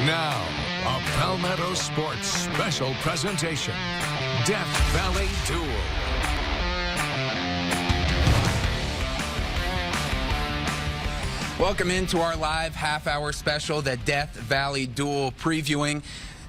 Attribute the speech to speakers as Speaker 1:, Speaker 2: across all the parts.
Speaker 1: Now, a Palmetto Sports special presentation, Death Valley Duel.
Speaker 2: Welcome into our live half-hour special, the Death Valley Duel, previewing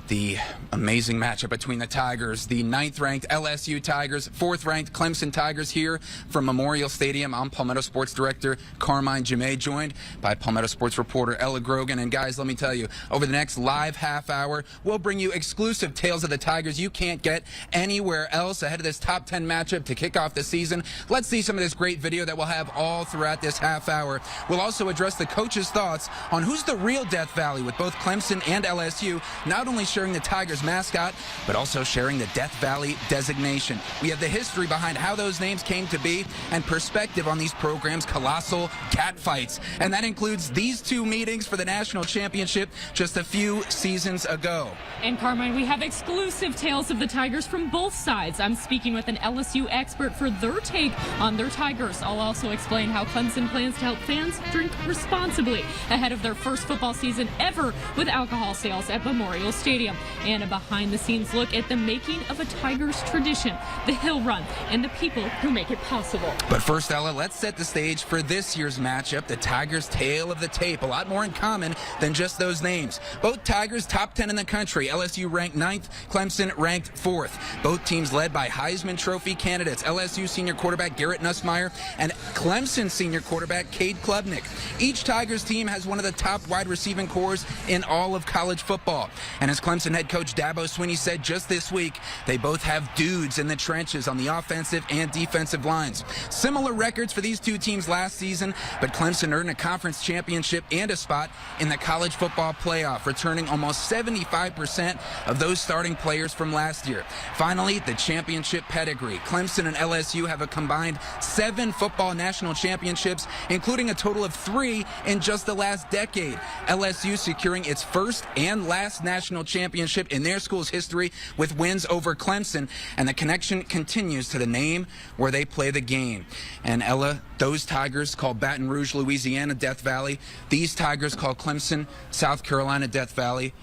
Speaker 2: the amazing matchup between the Tigers, the 9th-ranked LSU Tigers, 4th-ranked Clemson Tigers here from Memorial Stadium. I'm Palmetto Sports Director Gerrity-Gemei, joined by Palmetto Sports reporter Ella Grogan. And guys, let me tell you, over the next live half hour, we'll bring you exclusive tales of the Tigers you can't get anywhere else ahead of this top 10 matchup to kick off the season. Let's see some of this great video that we'll have all throughout this half hour. We'll also address the coaches' thoughts on who's the real Death Valley with both Clemson and LSU, not only sharing the Tigers mascot, but also sharing the Death Valley designation. We have the history behind how those names came to be and perspective on these programs' colossal catfights. And that includes these two meetings for the national championship just a few seasons ago.
Speaker 3: And Carmine, we have exclusive tales of the Tigers from both sides. I'm speaking with an LSU expert for their take on their Tigers. I'll also explain how Clemson plans to help fans drink responsibly ahead of their first football season ever with alcohol sales at Memorial Stadium. And a behind-the-scenes look at the making of a Tigers tradition, the Hill Run, and the people who make it possible.
Speaker 2: But first, Ella, let's set the stage for this year's matchup, the Tigers' tale of the tape. A lot more in common than just those names. Both Tigers top 10 in the country. LSU ranked 9th, Clemson ranked 4th. Both teams led by Heisman Trophy candidates, LSU senior quarterback Garrett Nussmeier and Clemson senior quarterback Cade Klubnik. Each Tigers team has one of the top wide receiving cores in all of college football. And as Clemson head coach Dabo Swinney said just this week, they both have dudes in the trenches on the offensive and defensive lines. Similar records for these two teams last season, but Clemson earned a conference championship and a spot in the college football playoff, returning almost 75% of those starting players from last year. Finally, the championship pedigree. Clemson and LSU have a combined 7 football national championships, including a total of 3 in just the last decade. LSU securing its first and last national championship in their school's history with wins over Clemson, and the connection continues to the name where they play the game. And Ella, those Tigers call Baton Rouge, Louisiana, Death Valley. These Tigers call Clemson, South Carolina, Death Valley.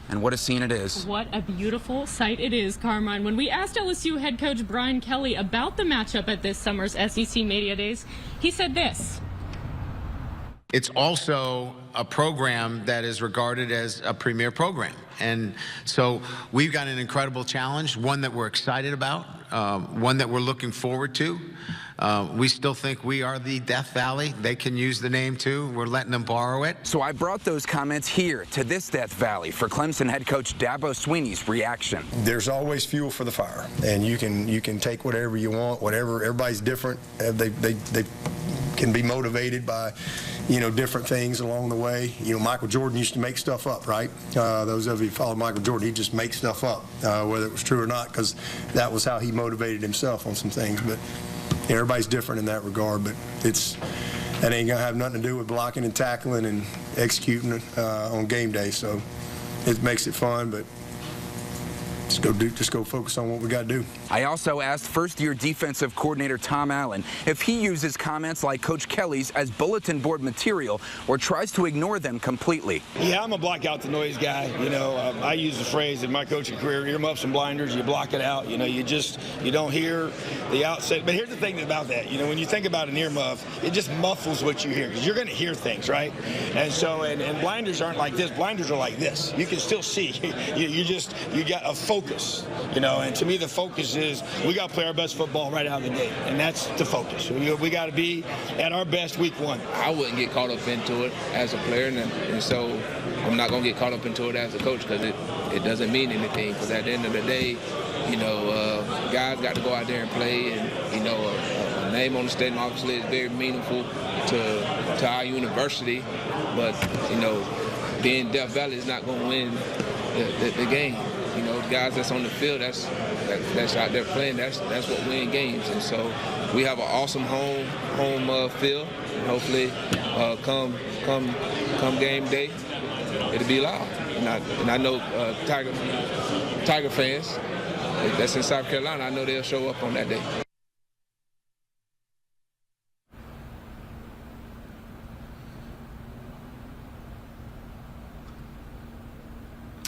Speaker 2: And what a scene it is.
Speaker 3: What a beautiful sight it is, Carmine. When we asked LSU head coach Brian Kelly about the matchup at this summer's SEC Media Days, he said this.
Speaker 4: It's also a program that is regarded as a premier program. And so we've got an incredible challenge, one that we're excited about, one that we're looking forward to. We still think we are the Death Valley. They can use the name too. We're letting them borrow it.
Speaker 2: So I brought those comments here to this Death Valley for Clemson head coach Dabo Swinney's reaction.
Speaker 5: There's always fuel for the fire, and you can take whatever you want, whatever. Everybody's different. They can be motivated by, different things along the way. Michael Jordan used to make stuff up, right? Those of you who follow Michael Jordan, he'd just make stuff up, whether it was true or not, because that was how he motivated himself on some things. But everybody's different in that regard. But that ain't gonna have nothing to do with blocking and tackling and executing on game day. So it makes it fun, but just go focus on what we got to do.
Speaker 2: I also asked first-year defensive coordinator Tom Allen if he uses comments like Coach Kelly's as bulletin board material or tries to ignore them completely.
Speaker 6: Yeah, I'm a block out the noise guy. I use the phrase in my coaching career, earmuffs and blinders, you block it out. You don't hear the outset. But here's the thing about that. When you think about an earmuff, it just muffles what you hear, because you're going to hear things, right? And so, and blinders aren't like this. Blinders are like this. You can still see. You got a focus, and to me the focus is we got to play our best football right out of the gate, and that's the focus. We got to be at our best week 1.
Speaker 7: I wouldn't get caught up into it as a player, and so I'm not going to get caught up into it as a coach, because it doesn't mean anything, because at the end of the day, guys got to go out there and play, and a name on the stadium obviously is very meaningful to our university, but being Death Valley is not going to win the game. The guys that's on the field, that's out there playing, that's what win games. And so we have an awesome home field. And hopefully, come game day, it'll be loud. And I know Tiger fans that's in South Carolina, I know they'll show up on that day.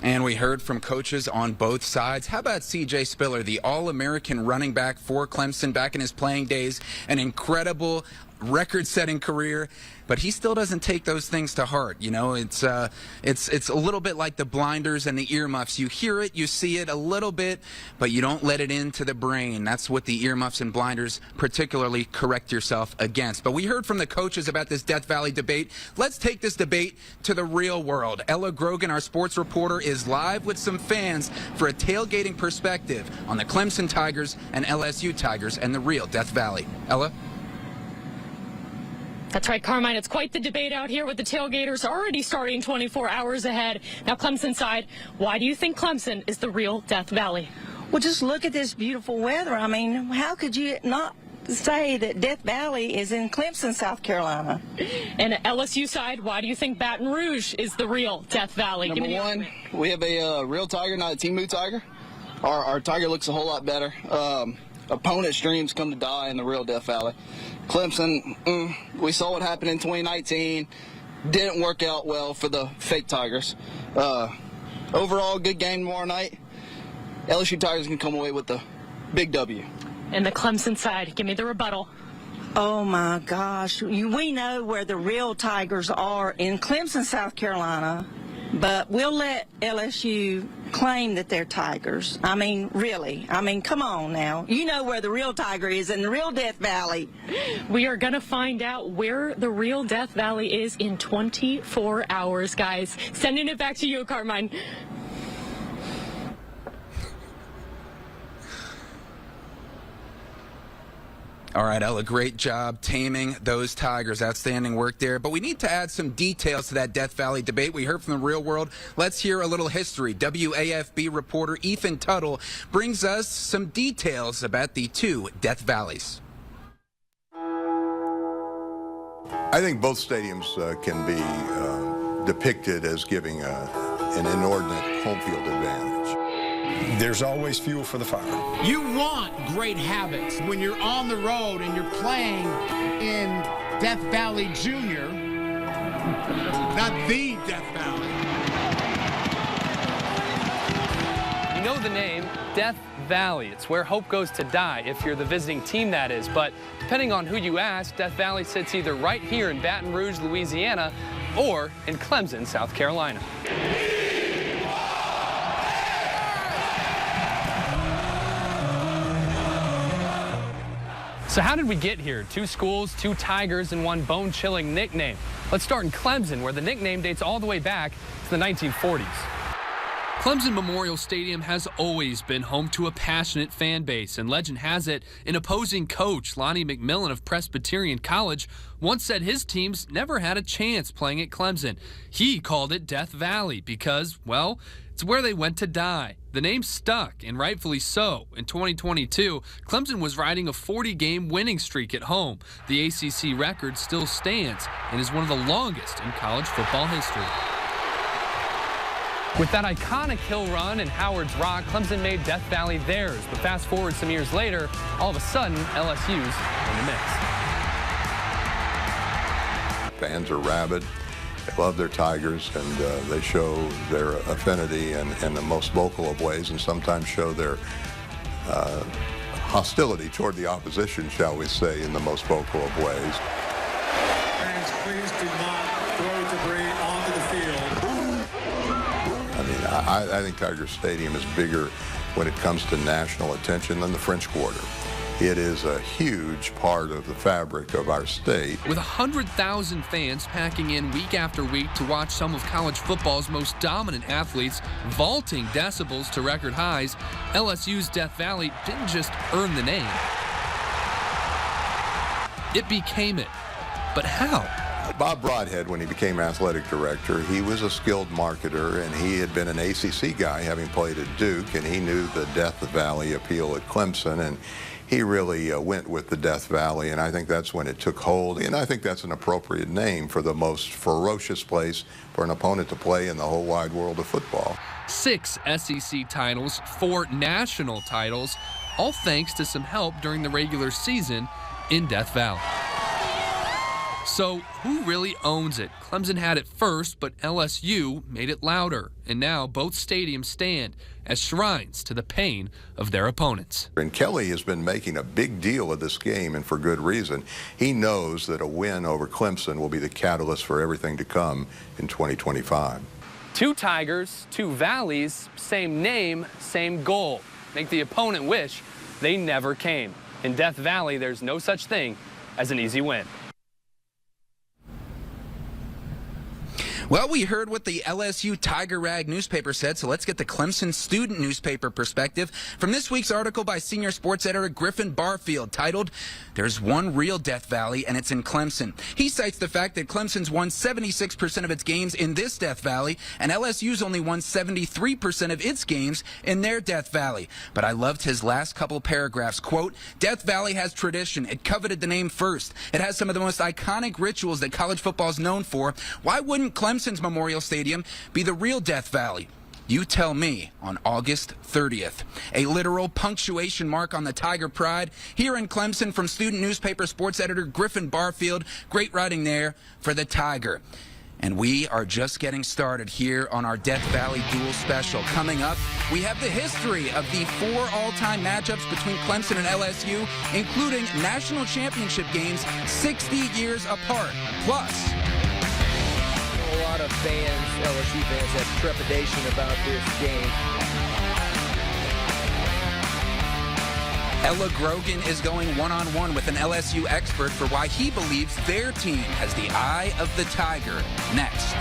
Speaker 2: And we heard from coaches on both sides. How about C.J. Spiller, the All-American running back for Clemson back in his playing days, an incredible record-setting career, but he still doesn't take those things to heart. You know, it's a little bit like the blinders and the earmuffs. You hear it, you see it a little bit, but you don't let it into the brain. That's what the earmuffs and blinders particularly correct yourself against. But we heard from the coaches about this Death Valley debate. Let's take this debate to the real world. Ella Grogan, our sports reporter, is live with some fans for a tailgating perspective on the Clemson Tigers and LSU Tigers and the real Death Valley. Ella?
Speaker 3: That's right, Carmine. It's quite the debate out here with the tailgaters already starting 24 hours ahead. Now, Clemson side, why do you think Clemson is the real Death Valley?
Speaker 8: Well, just look at this beautiful weather. I mean, how could you not say that Death Valley is in Clemson, South Carolina?
Speaker 3: And LSU side, why do you think Baton Rouge is the real Death Valley?
Speaker 9: Number one, we have a real tiger, not a Timu tiger. Our tiger looks a whole lot better. Opponent's dreams come to die in the real Death Valley. Clemson, we saw what happened in 2019. Didn't work out well for the fake Tigers. Overall, good game tomorrow night. LSU Tigers can come away with the big W.
Speaker 3: And the Clemson side, give me the rebuttal.
Speaker 8: Oh, my gosh. We know where the real Tigers are in Clemson, South Carolina, but we'll let LSU claim that they're Tigers. I mean, really. I mean, come on now. You know where the real Tiger is in the real Death Valley.
Speaker 3: We are going to find out where the real Death Valley is in 24 hours, guys. Sending it back to you, Carmine.
Speaker 2: All right, Ella, great job taming those Tigers. Outstanding work there. But we need to add some details to that Death Valley debate. We heard from the real world. Let's hear a little history. WAFB reporter Ethan Tuttle brings us some details about the two Death Valleys.
Speaker 10: I think both stadiums can be depicted as giving an inordinate home field advantage.
Speaker 5: There's always fuel for the fire.
Speaker 11: You want great habits when you're on the road and you're playing in Death Valley Junior, not the Death Valley.
Speaker 12: You know the name, Death Valley. It's where hope goes to die, if you're the visiting team, that is. But depending on who you ask, Death Valley sits either right here in Baton Rouge, Louisiana, or in Clemson, South Carolina. So how did we get here? Two schools, two Tigers, and one bone-chilling nickname. Let's start in Clemson, where the nickname dates all the way back to the 1940s. Clemson Memorial Stadium has always been home to a passionate fan base, and legend has it, an opposing coach, Lonnie McMillan of Presbyterian College, once said his teams never had a chance playing at Clemson. He called it Death Valley because, well, it's where they went to die. The name stuck, and rightfully so. In 2022, Clemson was riding a 40-game winning streak at home. The ACC record still stands and is one of the longest in college football history. With that iconic hill run and Howard's Rock, Clemson made Death Valley theirs. But fast forward some years later, all of a sudden, LSU's in the mix.
Speaker 10: Fans are rabid. They love their Tigers, and they show their affinity in the most vocal of ways, and sometimes show their hostility toward the opposition, shall we say, in the most vocal of ways.
Speaker 13: Fans, please do not throw debris onto the field.
Speaker 10: I mean, I think Tiger Stadium is bigger when it comes to national attention than the French Quarter. It is a huge part of the fabric of our state.
Speaker 12: With 100,000 fans packing in week after week to watch some of college football's most dominant athletes vaulting decibels to record highs, LSU's Death Valley didn't just earn the name. It became it. But how?
Speaker 10: Bob Broadhead, when he became athletic director, he was a skilled marketer, and he had been an ACC guy, having played at Duke, and he knew the Death Valley appeal at Clemson, and he really went with the Death Valley, and I think that's when it took hold. And I think that's an appropriate name for the most ferocious place for an opponent to play in the whole wide world of football.
Speaker 12: 6 SEC titles, 4 national titles, all thanks to some help during the regular season in Death Valley. So, who really owns it? Clemson had it first, but LSU made it louder. And now both stadiums stand as shrines to the pain of their opponents.
Speaker 10: And Kelly has been making a big deal of this game, and for good reason. He knows that a win over Clemson will be the catalyst for everything to come in 2025.
Speaker 12: Two Tigers, two Valleys, same name, same goal. Make the opponent wish they never came. In Death Valley, there's no such thing as an easy win.
Speaker 2: Well, we heard what the LSU Tiger Rag newspaper said, so let's get the Clemson student newspaper perspective from this week's article by senior sports editor Griffin Barfield, titled, "There's One Real Death Valley, and It's in Clemson." He cites the fact that Clemson's won 76% of its games in this Death Valley, and LSU's only won 73% of its games in their Death Valley. But I loved his last couple paragraphs. Quote, "Death Valley has tradition. It coveted the name first. It has some of the most iconic rituals that college football is known for. Why wouldn't Clemson's Memorial Stadium be the real Death Valley? You tell me on August 30th. A literal punctuation mark on the Tiger pride here in Clemson from student newspaper sports editor Griffin Barfield. Great writing there for the Tiger. And we are just getting started here on our Death Valley Duel special. Coming up, we have the history of the 4 all-time matchups between Clemson and LSU, including national championship games 60 years apart. Plus,
Speaker 14: a lot of fans, LSU fans, have trepidation about this game.
Speaker 2: Ella Grogan is going one-on-one with an LSU expert for why he believes their team has the eye of the Tiger. Next.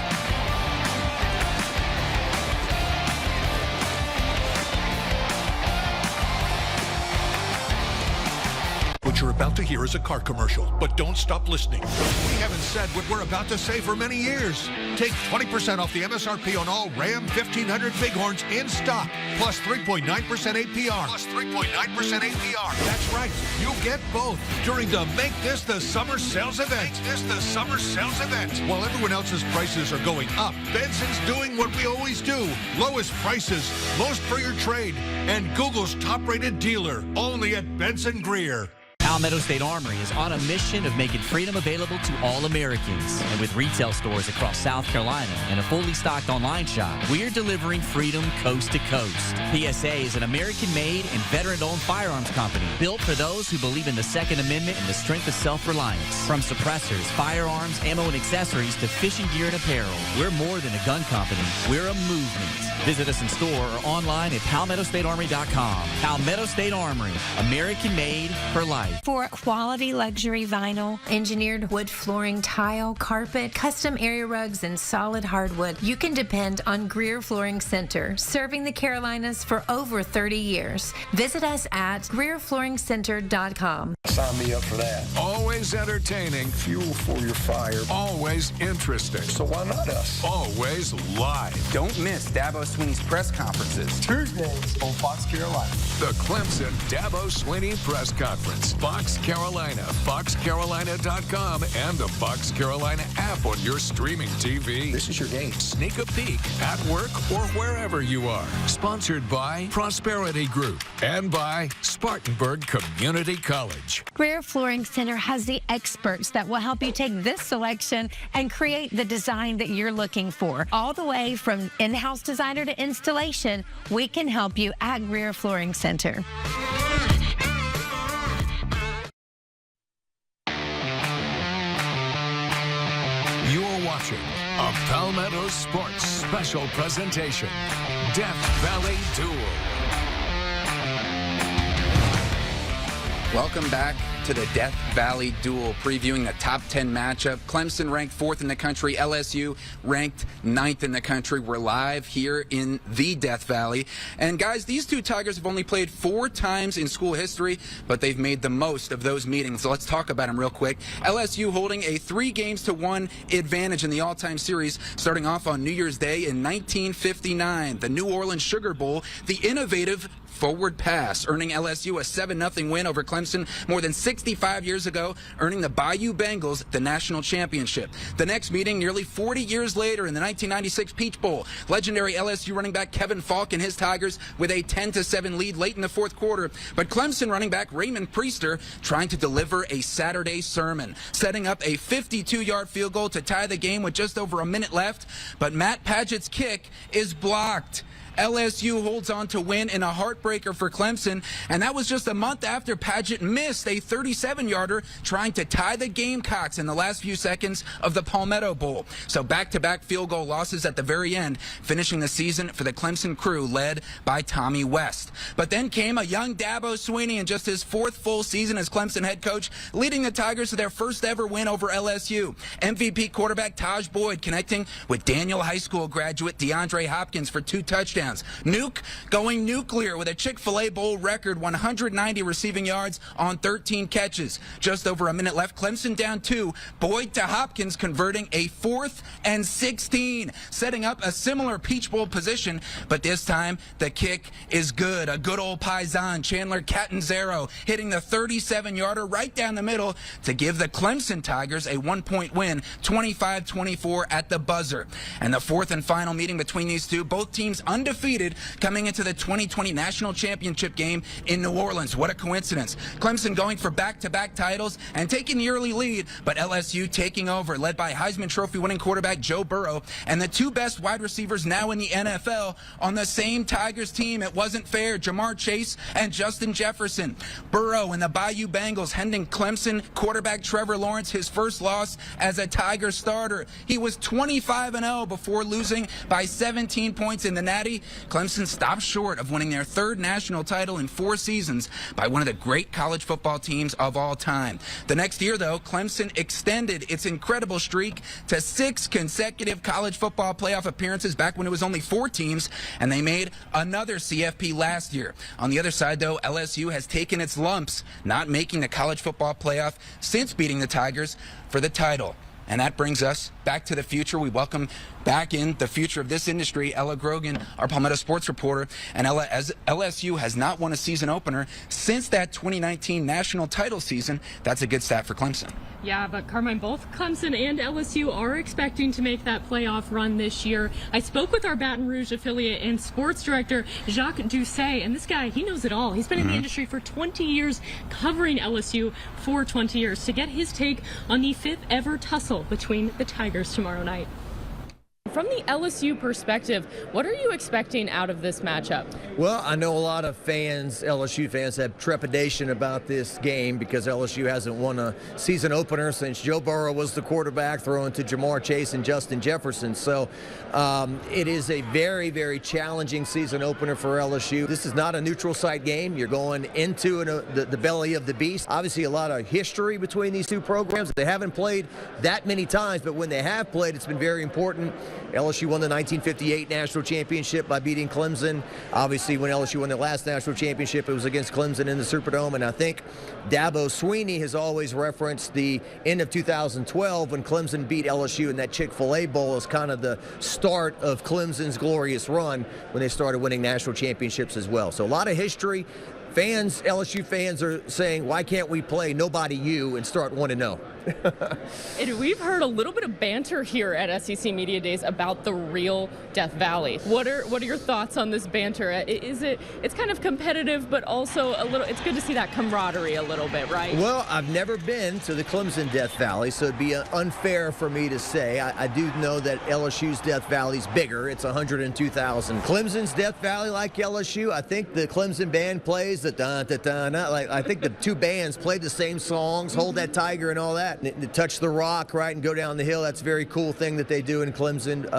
Speaker 15: What you're about to hear is a car commercial, but don't stop listening. We haven't said what we're about to say for many years. Take 20% off the MSRP on all Ram 1500 Bighorns in stock, plus 3.9% APR. Plus 3.9% APR. That's right. You'll get both during the Make This the Summer Sales event. Make this the Summer Sales event. While everyone else's prices are going up, Benson's doing what we always do. Lowest prices, most for your trade, and Google's top-rated dealer, only at Benson Greer.
Speaker 16: Palmetto State Armory is on a mission of making freedom available to all Americans. And with retail stores across South Carolina and a fully stocked online shop, we're delivering freedom coast to coast. PSA is an American-made and veteran-owned firearms company built for those who believe in the Second Amendment and the strength of self-reliance. From suppressors, firearms, ammo, and accessories to fishing gear and apparel, we're more than a gun company. We're a movement. Visit us in store or online at PalmettoStateArmory.com. Palmetto State Armory, American-made for life.
Speaker 17: For quality luxury vinyl, engineered wood flooring, tile, carpet, custom area rugs, and solid hardwood, you can depend on Greer Flooring Center, serving the Carolinas for over 30 years. Visit us at GreerFlooringCenter.com.
Speaker 5: Sign me up for that.
Speaker 1: Always entertaining.
Speaker 5: Fuel for your fire.
Speaker 1: Always interesting.
Speaker 5: So why not us?
Speaker 1: Always live.
Speaker 2: Don't miss Dabo Swinney's press conferences.
Speaker 5: Tuesdays on Fox Carolina.
Speaker 1: The Clemson Dabo Swinney Press Conference. Fox Carolina, FoxCarolina.com, and the Fox Carolina app on your streaming TV.
Speaker 5: This is your game.
Speaker 1: Sneak a peek at work or wherever you are. Sponsored by Prosperity Group and by Spartanburg Community College.
Speaker 17: Greer Flooring Center has the experts that will help you take this selection and create the design that you're looking for. All the way from in-house designer to installation, we can help you at Greer Flooring Center.
Speaker 1: You're watching a Palmetto Sports special presentation, Death Valley Duel.
Speaker 2: Welcome back to the Death Valley Duel, previewing the top 10 matchup. Clemson ranked 4th in the country, LSU ranked 9th in the country. We're live here in the Death Valley. And guys, these two Tigers have only played 4 times in school history, but they've made the most of those meetings. So let's talk about them real quick. LSU holding a 3-games-to-1 advantage in the all-time series, starting off on New Year's Day in 1959. The New Orleans Sugar Bowl, the innovative forward pass, earning LSU a 7-0 win over Clemson more than 65 years ago, earning the Bayou Bengals the national championship. The next meeting, nearly 40 years later, in the 1996 Peach Bowl, legendary LSU running back Kevin Falk and his Tigers with a 10-7 lead late in the fourth quarter, but Clemson running back Raymond Priester trying to deliver a Saturday sermon, setting up a 52-yard field goal to tie the game with just over a minute left, but Matt Padgett's kick is blocked. LSU holds on to win in a heartbreaker for Clemson, and that was just a month after Padgett missed a 37-yarder trying to tie the Gamecocks in the last few seconds of the Palmetto Bowl. So back-to-back field goal losses at the very end, finishing the season for the Clemson crew led by Tommy West. But then came a young Dabo Swinney in just his fourth full season as Clemson head coach, leading the Tigers to their first ever win over LSU. MVP quarterback Taj Boyd connecting with Daniel High School graduate DeAndre Hopkins for 2 touchdowns. Nuke going nuclear with a Chick-fil-A Bowl record 190 receiving yards on 13 catches. Just over a minute left, Clemson down 2. Boyd to Hopkins converting a 4th and 16, setting up a similar Peach Bowl position, but this time the kick is good. A good old Paisan, Chandler Catanzaro, hitting the 37-yarder right down the middle to give the Clemson Tigers a 1-point win, 25-24 at the buzzer. And the fourth and final meeting between these two, both teams undefeated coming into the 2020 National Championship game in New Orleans. What a coincidence. Clemson going for back-to-back titles and taking the early lead, but LSU taking over, led by Heisman Trophy winning quarterback Joe Burrow and the 2 best wide receivers now in the NFL on the same Tigers team. It wasn't fair. Jamar Chase and Justin Jefferson. Burrow and the Bayou Bengals handing Clemson quarterback Trevor Lawrence his first loss as a Tiger starter. He was 25-0 before losing by 17 points in the Natty. Clemson stopped short of winning their 3rd national title in 4 seasons by one of the great college football teams of all time. The next year, though, Clemson extended its incredible streak to 6 consecutive college football playoff appearances back when it was only 4 teams, and they made another CFP last year. On the other side, though, LSU has taken its lumps, not making the college football playoff since beating the Tigers for the title. And that brings us back to the future. We welcome back in the future of this industry, Ella Grogan, our Palmetto sports reporter. And Ella, as LSU has not won a season opener since that 2019 national title season, that's a good stat for Clemson.
Speaker 3: Yeah, but Carmine, both Clemson and LSU are expecting to make that playoff run this year. I spoke with our Baton Rouge affiliate and sports director, Jacques Doucet, and this guy, he knows it all. He's been in the industry for 20 years, covering LSU for 20 years, to get his take on the 5th ever tussle between the Tigers tomorrow night. From the LSU perspective, what are you expecting out of this matchup?
Speaker 14: Well, I know a lot of fans, LSU fans, have trepidation about this game because LSU hasn't won a season opener since Joe Burrow was the quarterback, throwing to Jamar Chase and Justin Jefferson. So it is a very, very challenging season opener for LSU. This is not a neutral site game. You're going into the belly of the beast. Obviously, a lot of history between these 2 programs. They haven't played that many times, but when they have played, it's been very important. LSU won the 1958 national championship by beating Clemson. Obviously, when LSU won their last national championship, it was against Clemson in the Superdome. And I think Dabo Swinney has always referenced the end of 2012 when Clemson beat LSU in that Chick-fil-A Bowl as kind of the start of Clemson's glorious run when they started winning national championships as well. So a lot of history. Fans, LSU fans are saying, why can't we play Nobody You and start 1-0?
Speaker 3: And we've heard a little bit of banter here at SEC Media Days about the real Death Valley. What are your thoughts on this banter? It's kind of competitive, but also a little, it's good to see that camaraderie a little bit, right?
Speaker 14: Well, I've never been to the Clemson Death Valley, so it'd be unfair for me to say. I do know that LSU's Death Valley's bigger. It's 102,000. Clemson's Death Valley, like LSU, I think the Clemson band plays the da-da-da-da. Like, I think the 2 bands played the same songs, Hold That Tiger and all that. Touch the Rock, right, and go down the hill. That's a very cool thing that they do in Clemson.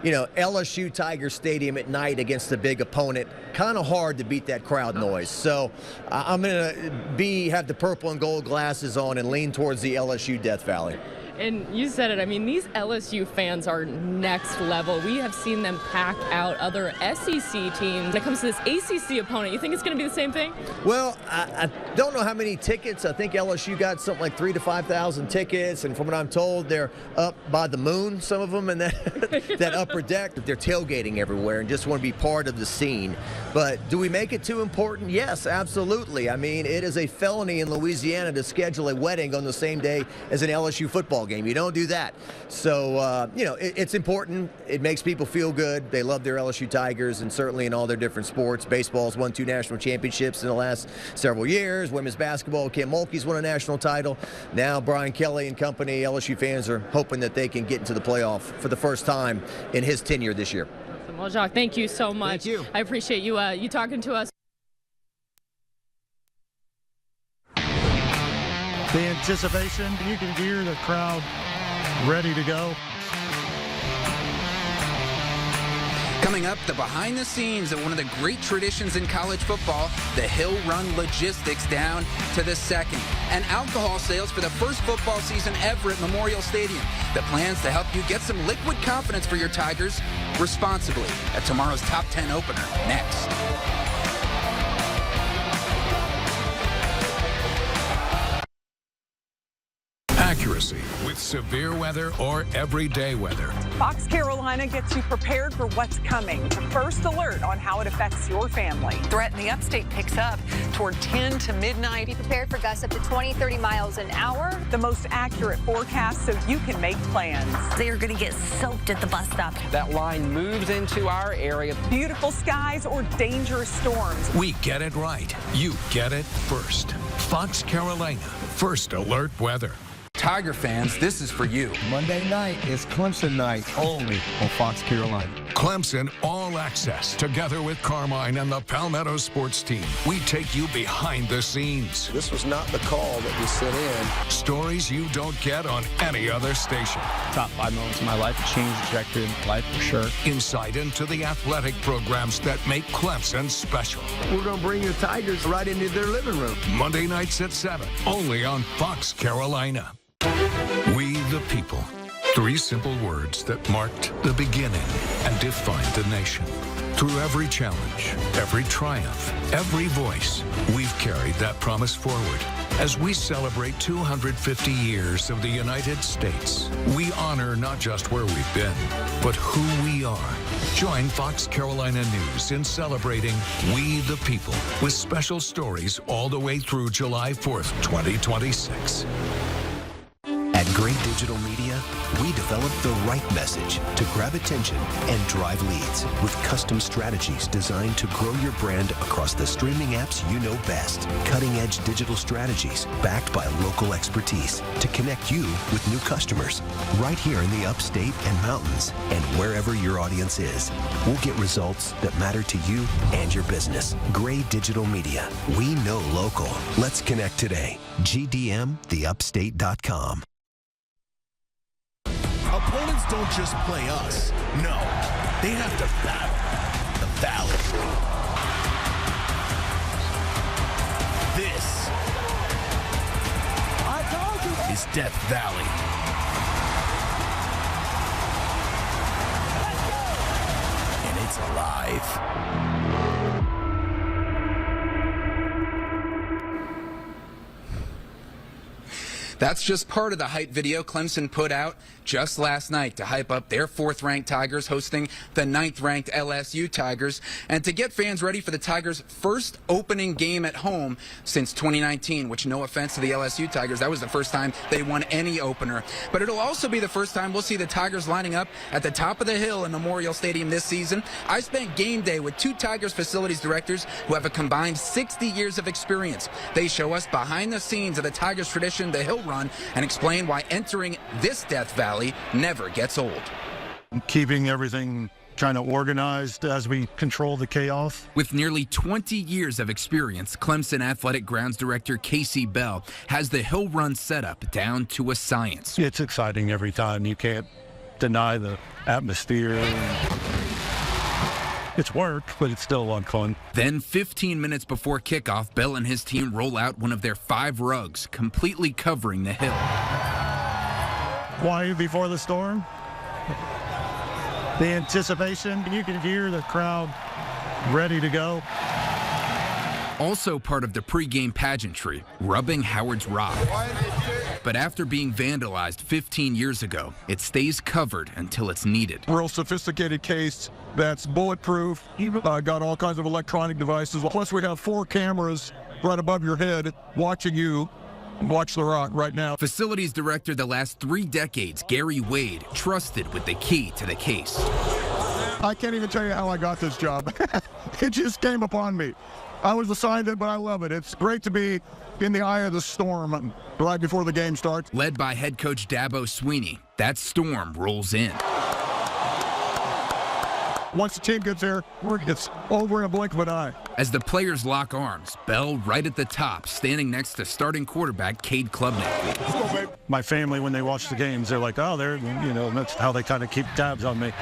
Speaker 14: LSU Tiger Stadium at night against a big opponent, kind of hard to beat that crowd noise. So I'm going to have the purple and gold glasses on and lean towards the LSU Death Valley.
Speaker 3: and you said it. I mean, these LSU fans are next level. We have seen them pack out other SEC teams. When it comes to this ACC opponent, you think it's going to be the same thing?
Speaker 14: Well, I don't know how many tickets. I think LSU got something like 3,000 to 5,000 tickets, and from what I'm told, they're up by the moon, some of them, in that upper deck. They're tailgating everywhere and just want to be part of the scene. But do we make it too important? Yes, absolutely. I mean, it is a felony in Louisiana to schedule a wedding on the same day as an LSU football game. You don't do that. So, it's important. It makes people feel good. They love their LSU Tigers, and certainly in all their different sports. Baseball's won 2 national championships in the last several years. Women's basketball, Kim Mulkey's won a national title. Now Brian Kelly and company, LSU fans are hoping that they can get into the playoff for the first time in his tenure this year.
Speaker 3: Well, Jacques, thank you so much.
Speaker 14: Thank you.
Speaker 3: I appreciate you talking to us.
Speaker 18: The anticipation, you can hear the crowd ready to go.
Speaker 2: Coming up, the behind the scenes of one of the great traditions in college football, the Hill Run logistics down to the second. And alcohol sales for the first football season ever at Memorial Stadium. The plans to help you get some liquid confidence for your Tigers responsibly at tomorrow's Top 10 opener next.
Speaker 1: Accuracy with severe weather or everyday weather.
Speaker 19: Fox Carolina gets you prepared for what's coming. The first alert on how it affects your family. Threat in the upstate picks up toward 10 to midnight.
Speaker 20: Be prepared for gusts up to 20, 30 miles an hour.
Speaker 19: The most accurate forecast so you can make plans.
Speaker 21: They are going to get soaked at the bus stop.
Speaker 22: That line moves into our area.
Speaker 19: Beautiful skies or dangerous storms.
Speaker 1: We get it right. You get it first. Fox Carolina, first alert weather.
Speaker 2: Tiger fans, this is for you.
Speaker 23: Monday night is Clemson night only on Fox Carolina.
Speaker 1: Clemson All Access, together with Carmine and the Palmetto sports team. We take you behind the scenes.
Speaker 5: This was not the call that we sent in.
Speaker 1: Stories you don't get on any other station.
Speaker 23: Top 5 moments of my life, it changed the trajectory of my life for sure.
Speaker 1: Insight into the athletic programs that make Clemson special.
Speaker 23: We're going to bring your Tigers right into their living room.
Speaker 1: Monday nights at 7, only on Fox Carolina. We the people. 3 simple words that marked the beginning and defined the nation. Through every challenge, every triumph, every voice, we've carried that promise forward. As we celebrate 250 years of the United States, we honor not just where we've been, but who we are. Join Fox Carolina News in celebrating We the People with special stories all the way through July 4th, 2026.
Speaker 24: At Gray Digital Media, we develop the right message to grab attention and drive leads with custom strategies designed to grow your brand across the streaming apps you know best. Cutting-edge digital strategies backed by local expertise to connect you with new customers right here in the upstate and mountains and wherever your audience is. We'll get results that matter to you and your business. Gray Digital Media. We know local. Let's connect today. GDMtheupstate.com.
Speaker 15: Opponents don't just play us. No, they have to battle the Valley. This is Death Valley. And it's alive.
Speaker 2: That's just part of the hype video Clemson put out just last night to hype up their 4th-ranked Tigers hosting the 9th-ranked LSU Tigers and to get fans ready for the Tigers' first opening game at home since 2019, which, no offense to the LSU Tigers, that was the first time they won any opener. But it'll also be the first time we'll see the Tigers lining up at the top of the hill in Memorial Stadium this season. I spent game day with 2 Tigers facilities directors who have a combined 60 years of experience. They show us behind the scenes of the Tigers' tradition, the Hill Run, and explain why entering this Death Valley never gets old.
Speaker 18: Keeping everything kind of organized as we control the chaos.
Speaker 2: With nearly 20 years of experience, Clemson Athletic Grounds Director Casey Bell has the Hill Run setup down to a science.
Speaker 18: It's exciting every time. You can't deny the atmosphere. It's work, but it's still a lot of fun.
Speaker 2: Then 15 minutes before kickoff, Bell and his team roll out one of their 5 rugs, completely covering the hill.
Speaker 18: quiet before the storm. The anticipation, you can hear the crowd ready to go.
Speaker 2: Also part of the pregame pageantry, rubbing Howard's Rock. But after being vandalized 15 years ago, it stays covered until it's needed.
Speaker 18: Real sophisticated case that's bulletproof. Got all kinds of electronic devices. Plus we have 4 cameras right above your head watching you watch the rock right now.
Speaker 2: Facilities director the last 3 decades, Gary Wade, trusted with the key to the case.
Speaker 18: I can't even tell you how I got this job. It just came upon me. I was assigned it, but I love it. It's great to be in the eye of the storm right before the game starts.
Speaker 2: Led by head coach Dabo Sweeney, that storm rolls in.
Speaker 18: Once the team gets there, it's over in a blink of an eye.
Speaker 2: As the players lock arms, Bell right at the top, standing next to starting quarterback Cade Klubnik.
Speaker 18: My family, when they watch the games, they're like, oh, that's how they kind of keep tabs on me.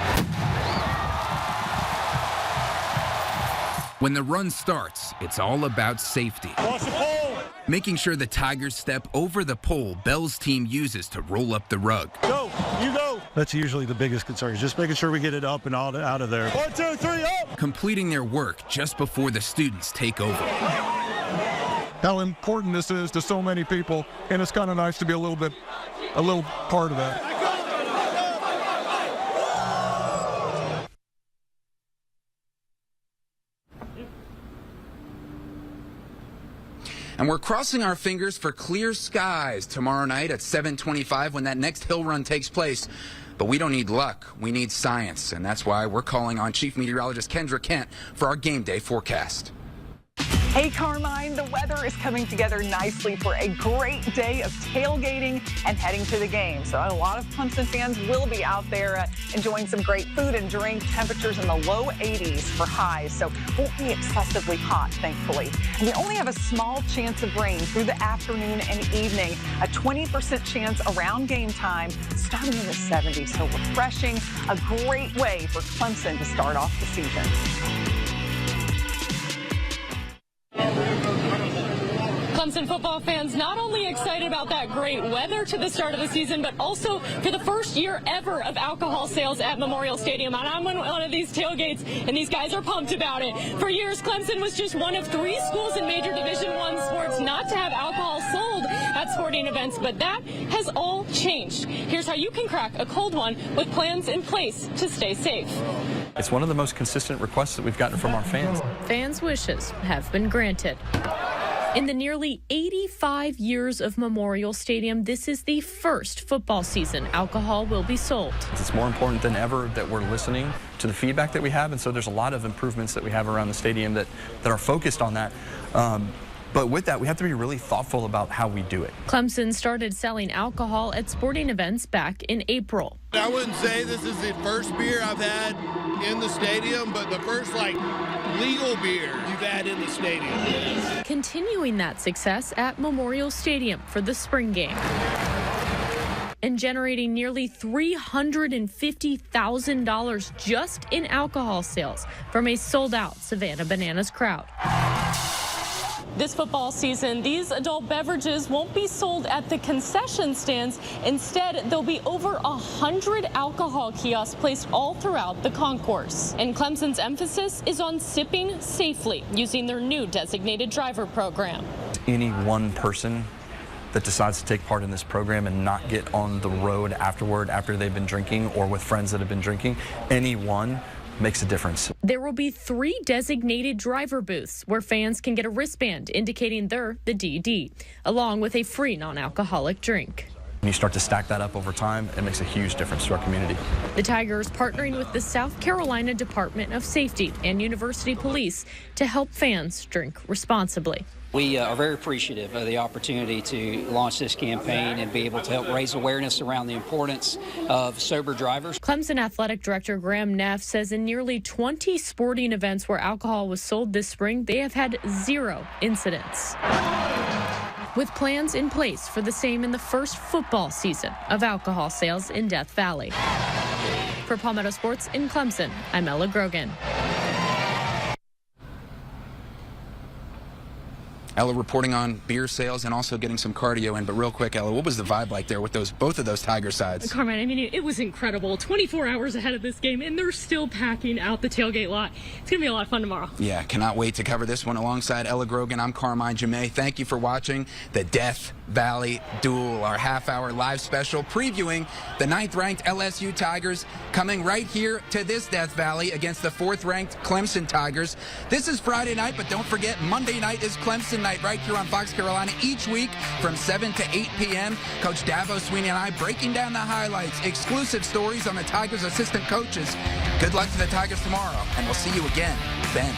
Speaker 2: When the run starts, it's all about safety.
Speaker 18: Watch the pole.
Speaker 2: Making sure the Tigers step over the pole Bell's team uses to roll up the rug.
Speaker 18: Go, you go. That's usually the biggest concern, just making sure we get it up and out of there. 1, 2, 3, up.
Speaker 2: Completing their work just before the students take over.
Speaker 18: How important this is to so many people, and it's kind of nice to be a little part of that.
Speaker 2: And we're crossing our fingers for clear skies tomorrow night at 7:25 when that next hill run takes place. But we don't need luck. We need science. And that's why we're calling on Chief Meteorologist Kendra Kent for our game day forecast.
Speaker 19: Hey, Carmine, the weather is coming together nicely for a great day of tailgating and heading to the game. So a lot of Clemson fans will be out there enjoying some great food and drink. Temperatures in the low 80s for highs, so won't be excessively hot, thankfully. And we only have a small chance of rain through the afternoon and evening, a 20% chance around game time, starting in the 70s. So refreshing, a great way for Clemson to start off the season.
Speaker 3: Clemson football fans not only excited about that great weather to the start of the season, but also for the first year ever of alcohol sales at Memorial Stadium. And I'm on one of these tailgates, and these guys are pumped about it. For years, Clemson was just one of 3 schools in major Division I sports not to have alcohol sold at sporting events, but that has all changed. Here's how you can crack a cold one with plans in place to stay safe.
Speaker 12: It's one of the most consistent requests that we've gotten from our fans.
Speaker 3: Fans' wishes have been granted. In the nearly 85 years of Memorial Stadium, this is the first football season alcohol will be sold.
Speaker 12: It's more important than ever that we're listening to the feedback that we have, and so there's a lot of improvements that we have around the stadium that are focused on that. But with that, we have to be really thoughtful about how we do it.
Speaker 3: Clemson started selling alcohol at sporting events back in April.
Speaker 4: I wouldn't say this is the first beer I've had in the stadium, but the first, legal beer you've had in the stadium.
Speaker 3: Continuing that success at Memorial Stadium for the spring game. And generating nearly $350,000 just in alcohol sales from a sold-out Savannah Bananas crowd. This football season, these adult beverages won't be sold at the concession stands. Instead, there'll be over 100 alcohol kiosks placed all throughout the concourse. And Clemson's emphasis is on sipping safely using their new designated driver program.
Speaker 12: Any one person that decides to take part in this program and not get on the road afterward after they've been drinking or with friends that have been drinking, anyone makes a difference.
Speaker 3: There will be 3 designated driver booths where fans can get a wristband indicating they're the DD, along with a free non-alcoholic drink.
Speaker 12: When you start to stack that up over time, it makes a huge difference to our community.
Speaker 3: The Tigers partnering with the South Carolina Department of Safety and University Police to help fans drink responsibly.
Speaker 6: We are very appreciative of the opportunity to launch this campaign and be able to help raise awareness around the importance of sober drivers.
Speaker 3: Clemson Athletic Director Graham Neff says in nearly 20 sporting events where alcohol was sold this spring, they have had 0 incidents. With plans in place for the same in the first football season of alcohol sales in Death Valley. For Palmetto Sports in Clemson, I'm Ella Grogan.
Speaker 2: Ella reporting on beer sales and also getting some cardio in. But real quick, Ella, what was the vibe like there with both of those Tiger sides?
Speaker 3: Carmine, I mean, it was incredible. 24 hours ahead of this game, and they're still packing out the tailgate lot. It's going to be a lot of fun tomorrow.
Speaker 2: Yeah, cannot wait to cover this one alongside Ella Grogan. I'm Gerrity-Gemei. Thank you for watching the Death Valley Duel, our half-hour live special previewing the 9th-ranked LSU Tigers coming right here to this Death Valley against the 4th-ranked Clemson Tigers. This is Friday night, but don't forget Monday night is Clemson night right here on Fox Carolina each week from 7 to 8 p.m. Coach Davo Sweeney and I breaking down the highlights, exclusive stories on the Tigers' assistant coaches. Good luck to the Tigers tomorrow, and we'll see you again then.